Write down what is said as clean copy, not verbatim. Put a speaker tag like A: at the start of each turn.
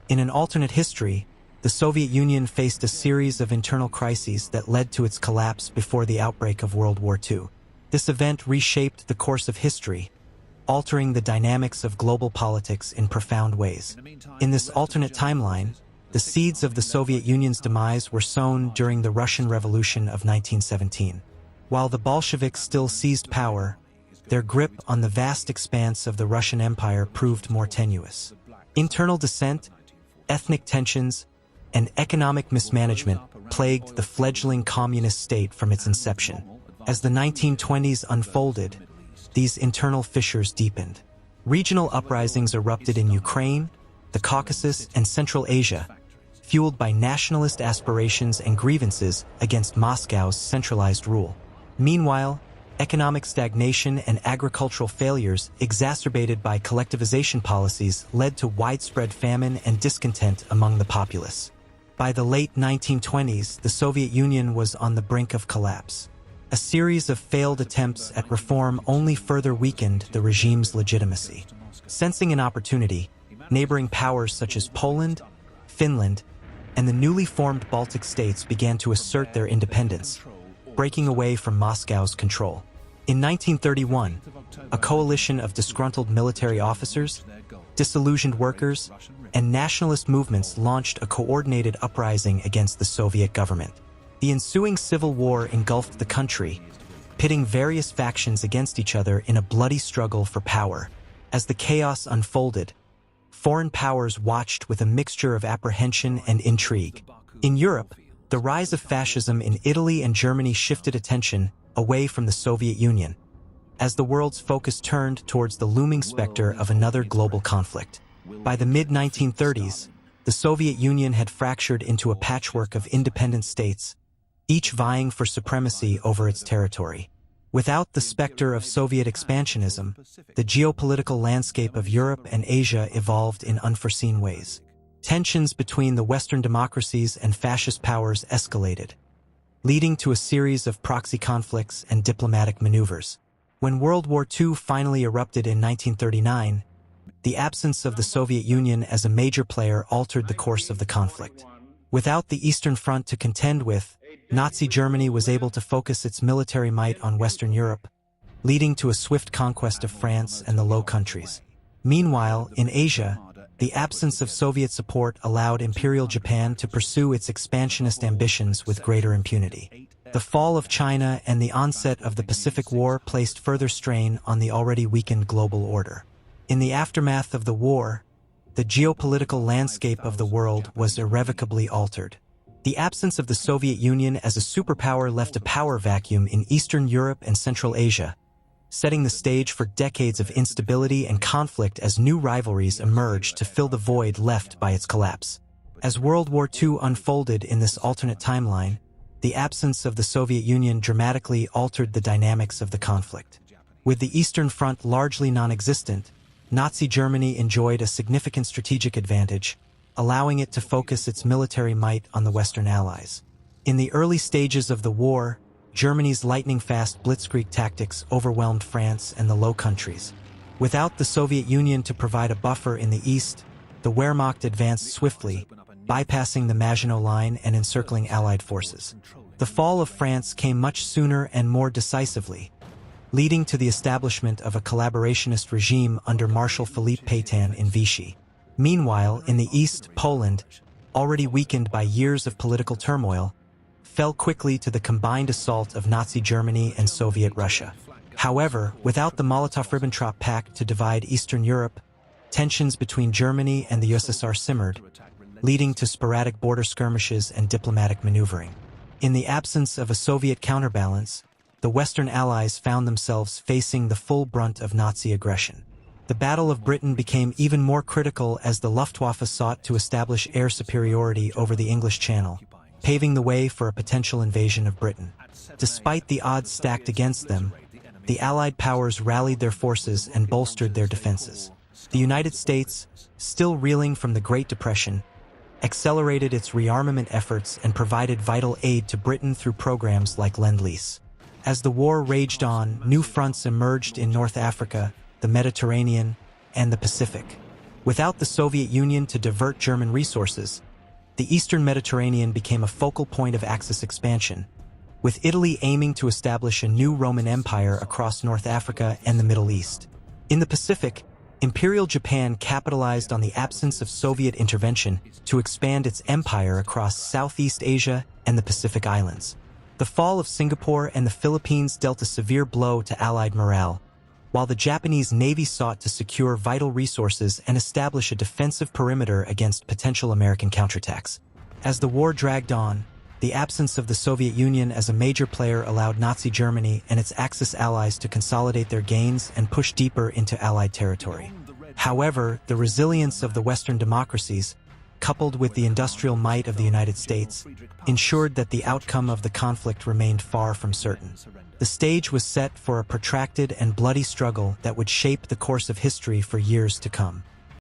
A: In an alternate history, the Soviet Union faced a series of internal crises that led to its collapse before the outbreak of World War II. This event reshaped the course of history, altering the dynamics of global politics in profound ways. In this alternate timeline, the seeds of the Soviet Union's demise were sown during the Russian Revolution of 1917. While the Bolsheviks still seized power, their grip on the vast expanse of the Russian Empire proved more tenuous. Internal dissent, ethnic tensions, and economic mismanagement plagued the fledgling communist state from its inception. As the 1920s unfolded, these internal fissures deepened. Regional uprisings erupted in Ukraine, the Caucasus, and Central Asia, fueled by nationalist aspirations and grievances against Moscow's centralized rule. Meanwhile, economic stagnation and agricultural failures, exacerbated by collectivization policies, led to widespread famine and discontent among the populace. By the late 1920s, the Soviet Union was on the brink of collapse. A series of failed attempts at reform only further weakened the regime's legitimacy. Sensing an opportunity, neighboring powers such as Poland, Finland, and the newly formed Baltic states began to assert their independence, breaking away from Moscow's control. In 1931, a coalition of disgruntled military officers, disillusioned workers, and nationalist movements launched a coordinated uprising against the Soviet government. The ensuing civil war engulfed the country, pitting various factions against each other in a bloody struggle for power. As the chaos unfolded, foreign powers watched with a mixture of apprehension and intrigue. In Europe, the rise of fascism in Italy and Germany shifted attention away from the Soviet Union, as the world's focus turned towards the looming specter of another global conflict. By the mid-1930s, the Soviet Union had fractured into a patchwork of independent states, each vying for supremacy over its territory. Without the specter of Soviet expansionism, the geopolitical landscape of Europe and Asia evolved in unforeseen ways. Tensions between the Western democracies and fascist powers escalated, leading to a series of proxy conflicts and diplomatic maneuvers. When World War II finally erupted in 1939, the absence of the Soviet Union as a major player altered the course of the conflict. Without the Eastern Front to contend with, Nazi Germany was able to focus its military might on Western Europe, leading to a swift conquest of France and the Low Countries. Meanwhile, in Asia, the absence of Soviet support allowed Imperial Japan to pursue its expansionist ambitions with greater impunity. The fall of China and the onset of the Pacific War placed further strain on the already weakened global order. In the aftermath of the war, the geopolitical landscape of the world was irrevocably altered. The absence of the Soviet Union as a superpower left a power vacuum in Eastern Europe and Central Asia, setting the stage for decades of instability and conflict as new rivalries emerged to fill the void left by its collapse. As World War II unfolded in this alternate timeline, the absence of the Soviet Union dramatically altered the dynamics of the conflict. With the Eastern Front largely non-existent, Nazi Germany enjoyed a significant strategic advantage, allowing it to focus its military might on the Western Allies. In the early stages of the war, Germany's lightning-fast blitzkrieg tactics overwhelmed France and the Low Countries. Without the Soviet Union to provide a buffer in the east, the Wehrmacht advanced swiftly, bypassing the Maginot Line and encircling Allied forces. The fall of France came much sooner and more decisively, leading to the establishment of a collaborationist regime under Marshal Philippe Pétain in Vichy. Meanwhile, in the east, Poland, already weakened by years of political turmoil, fell quickly to the combined assault of Nazi Germany and Soviet Russia. However, without the Molotov-Ribbentrop Pact to divide Eastern Europe, tensions between Germany and the USSR simmered, leading to sporadic border skirmishes and diplomatic maneuvering. In the absence of a Soviet counterbalance, the Western Allies found themselves facing the full brunt of Nazi aggression. The Battle of Britain became even more critical as the Luftwaffe sought to establish air superiority over the English Channel, paving the way for a potential invasion of Britain. Despite the odds stacked against them, the Allied powers rallied their forces and bolstered their defenses. The United States, still reeling from the Great Depression, accelerated its rearmament efforts and provided vital aid to Britain through programs like Lend-Lease. As the war raged on, new fronts emerged in North Africa, the Mediterranean, and the Pacific. Without the Soviet Union to divert German resources, the Eastern Mediterranean became a focal point of Axis expansion, with Italy aiming to establish a new Roman Empire across North Africa and the Middle East. In the Pacific, Imperial Japan capitalized on the absence of Soviet intervention to expand its empire across Southeast Asia and the Pacific Islands. The fall of Singapore and the Philippines dealt a severe blow to Allied morale, while the Japanese Navy sought to secure vital resources and establish a defensive perimeter against potential American counterattacks. As the war dragged on, the absence of the Soviet Union as a major player allowed Nazi Germany and its Axis allies to consolidate their gains and push deeper into Allied territory. However, the resilience of the Western democracies, coupled with the industrial might of the United States, ensured that the outcome of the conflict remained far from certain. The stage was set for a protracted and bloody struggle that would shape the course of history for years to come.